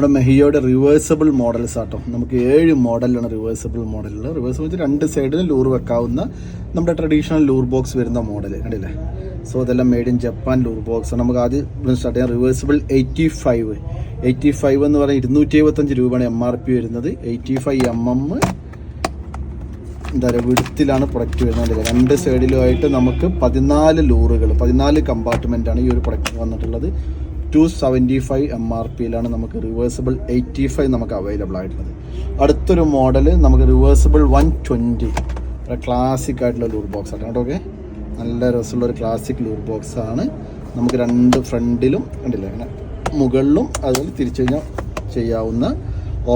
നമ്മുടെ മെഹിയോയുടെ reversible models ആട്ടോ. നമുക്ക് 7 മോഡലാണ് റിവേഴ്സിബിൾ മോഡലിൽ. റിവേഴ്സിബിൾ വെച്ച് 2 സൈഡിൽ ലൂർ വെക്കാവുന്ന നമ്മുടെ ട്രഡീഷണൽ ലൂർ ബോക്സ് വരുന്ന മോഡൽ കണ്ടില്ലേ. സോ ഇതെല്ലാം made in Japan lure box. നമുക്ക് ആദ്യം സ്റ്റാർട്ട് ചെയ്യാം. റിവേഴ്സിബിൾ 85 എന്ന് പറഞ്ഞാൽ 275 രൂപയാണ് MRP വരുന്നത്. 85 mm എന്താ പറയുക വിടുത്തിലാണ് പ്രൊഡക്റ്റ് വരുന്നത്. 2 സൈഡിലുമായിട്ട് നമുക്ക് 14 ലൂറുകൾ, 14 കമ്പാർട്ട്മെൻറ്റാണ് ഈ ഒരു പ്രൊഡക്റ്റ് വന്നിട്ടുള്ളത്. 275 MRPയിലാണ് നമുക്ക് റിവേഴ്സിബിൾ 85 നമുക്ക് അവൈലബിൾ ആയിട്ടുള്ളത്. അടുത്തൊരു മോഡൽ നമുക്ക് റിവേഴ്സിബിൾ 120 ക്ലാസിക് ആയിട്ടുള്ള ലൂർ ബോക്സ് ആണ് കേട്ടോ. ഓക്കെ, നല്ല രസമുള്ള ഒരു ക്ലാസിക് ലൂർ ബോക്സ് ആണ്. നമുക്ക് 2 ഫ്രണ്ടിലും കണ്ടില്ലേ അങ്ങനെ മുകളിലും അതുപോലെ തിരിച്ചു കഴിഞ്ഞാൽ ചെയ്യാവുന്ന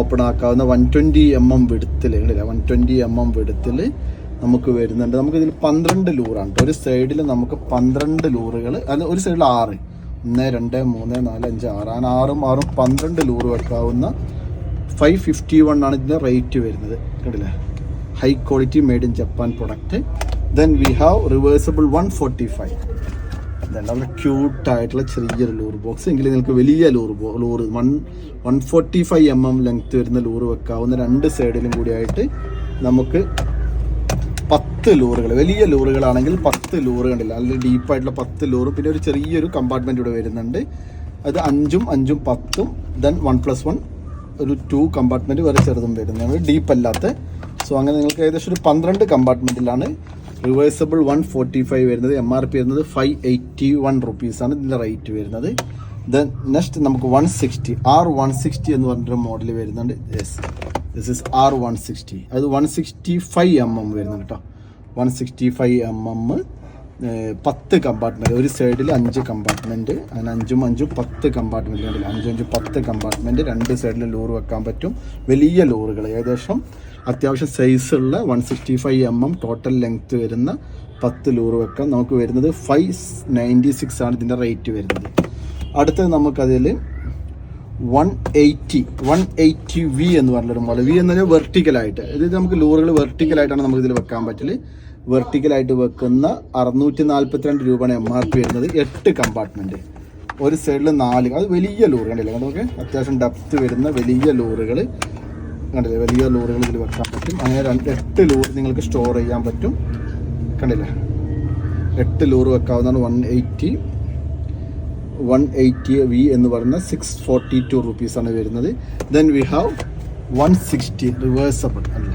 ഓപ്പൺ ആക്കാവുന്ന 120 mm വിടുത്തിൽ കണ്ടില്ല. 120 mm വിടുത്തിൽ നമുക്ക് വരുന്നുണ്ട്. നമുക്കിതിൽ 12 ലൂറാണ്. ഒരു സൈഡിൽ നമുക്ക് 12 ലൂറുകൾ, അത് ഒരു സൈഡിൽ 6, 1 2 3 4 5 6 അങ്ങനെ 6 12 ലൂറ് വെക്കാവുന്ന 551 ആണ് ഇതിൻ്റെ റേറ്റ് വരുന്നത് കണ്ടില്ലേ. High quality made in Japan product. Then we have reversible 145. നല്ല ക്യൂട്ടായിട്ടുള്ള ചെറിയൊരു ലൂർ ബോക്സ്. എങ്കിലും നിങ്ങൾക്ക് വലിയ ലൂർ 145 mm ലെങ്ത് വരുന്ന ലൂറ് വെക്കാവുന്ന 2 സൈഡിലും കൂടിയായിട്ട് നമുക്ക് 10 ലൂറുകൾ. വലിയ ലൂറുകളാണെങ്കിൽ 10 ലൂറ് കണ്ടില്ല, നല്ല ഡീപ്പായിട്ടുള്ള 10 ലൂറും പിന്നെ ഒരു ചെറിയൊരു കമ്പാർട്ട്മെൻറ്റ് ഇവിടെ വരുന്നുണ്ട്. അത് 5ഉം 5ഉം 10ഉം ദെൻ 1+1 ഒരു 2 കമ്പാർട്ട്മെൻറ്റ് വേറെ ചെറുതും വരുന്നത് ഡീപ്പ് അല്ലാത്ത. സോ അങ്ങനെ നിങ്ങൾക്ക് ഏകദേശം ഒരു 12 കമ്പാർട്ട്മെൻറ്റിലാണ് റിവേഴ്സിബിൾ 145 വരുന്നത്. MRP വരുന്നത് 581 റുപ്പീസാണ് ഇതിൻ്റെ റേറ്റ് വരുന്നത്. ദെൻ നെക്സ്റ്റ് നമുക്ക് 160 R160 എന്ന് പറഞ്ഞൊരു മോഡൽ വരുന്നുണ്ട്. Yes, this is R160. അത് 165 mm വരുന്നുണ്ട് കേട്ടോ. 165 mm 10 കമ്പാർട്ട്മെൻറ്റ്, ഒരു സൈഡിൽ 5 കമ്പാർട്ട്മെൻറ്റ്, അങ്ങനെ 5ഉം 5ഉം 10 കമ്പാർട്ട്മെൻറ്റ് കണ്ടില്ല. 5 5 10 കമ്പാർട്ട്മെൻറ്റ് 2 സൈഡിൽ ലൂറ് വെക്കാൻ പറ്റും. വലിയ ലൂറുകൾ ഏകദേശം അത്യാവശ്യം സൈസുള്ള 165 mm ടോട്ടൽ ലെങ്ത്ത് വരുന്ന 10 ലൂറ് വെക്കാം. നമുക്ക് വരുന്നത് 596 ആണ് ഇതിൻ്റെ റേറ്റ് വരുന്നത്. അടുത്തത് നമുക്കതിൽ 180V എന്ന് പറഞ്ഞൊരു മോഡൽ. V എന്ന് പറഞ്ഞാൽ വെർട്ടിക്കലായിട്ട്, ഇത് നമുക്ക് ലൂറുകൾ വെർട്ടിക്കലായിട്ടാണ് നമുക്ക് ഇതിൽ വെക്കാൻ പറ്റല്. വെർട്ടിക്കലായിട്ട് വെക്കുന്ന 642 രൂപയാണ് MRP വരുന്നത്. 8 കമ്പാർട്ട്മെൻറ്റ്, ഒരു സൈഡിൽ 4. അത് വലിയ ലൂറ് കണ്ടില്ല. നമുക്ക് അത്യാവശ്യം ഡെപ്ത് വരുന്ന വലിയ ലൂറുകൾ കണ്ടില്ലേ. വലിയ ലൂറുകൾ ഇതിൽ വെക്കാൻ പറ്റും. അങ്ങനെ 8 ലൂറ് നിങ്ങൾക്ക് സ്റ്റോർ ചെയ്യാൻ പറ്റും കണ്ടില്ലേ. 8 ലൂറ് വെക്കാവുന്നതാണ്. 180V എന്ന് പറയുന്ന 642 റുപ്പീസാണ് വരുന്നത്. ദെൻ വി ഹാവ് 160 റിവേഴ്സിബിൾ അല്ല,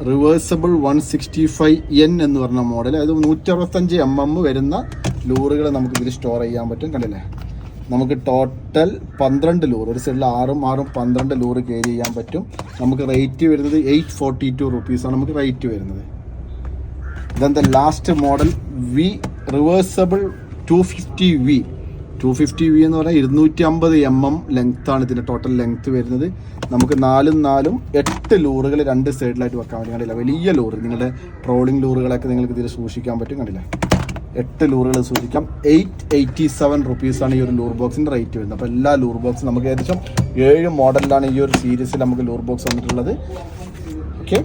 റിവേഴ്സിബിൾ 165N എന്ന് പറഞ്ഞ മോഡൽ. അത് 165 mm വരുന്ന ലൂറുകൾ നമുക്ക് ഇതിൽ സ്റ്റോർ ചെയ്യാൻ പറ്റും കണ്ടില്ലേ. നമുക്ക് ടോട്ടൽ 12 ലൂറ്, ഒരു സൈഡിൽ 6ഉം 12 ലൂറ് ക്യാരി ചെയ്യാൻ പറ്റും. നമുക്ക് റേറ്റ് വരുന്നത് 842 റുപ്പീസാണ് നമുക്ക് റേറ്റ് വരുന്നത്. Then the last model V reversible 250V എന്ന് പറഞ്ഞാൽ 250 mm ലെങ്ത്താണ് ഇതിൻ്റെ ടോട്ടൽ ലെങ്ത്ത് വരുന്നത്. നമുക്ക് 4ഉം 4ഉം 8 ലൂറുകൾ 2 സൈഡിലായിട്ട് വെക്കാൻ പറ്റും കണ്ടില്ല. വലിയ ലൂറ്, നിങ്ങളുടെ ട്രോളിംഗ് ലൂറുകളൊക്കെ നിങ്ങൾക്ക് ഇതിൽ സൂക്ഷിക്കാൻ പറ്റും കണ്ടില്ല. 8 ലൂറുകൾ സൂക്ഷിക്കാം. 887 റുപ്പീസാണ് ഈ ഒരു ലൂർ ബോക്സിൻ്റെ റേറ്റ് വരുന്നത്. അപ്പോൾ എല്ലാ ലൂർ ബോക്സും നമുക്ക് ഏകദേശം 7 മോഡലിലാണ് ഈ ഒരു സീരീസിൽ നമുക്ക് ലൂർ ബോക്സ് വന്നിട്ടുള്ളത്. ഓക്കെ.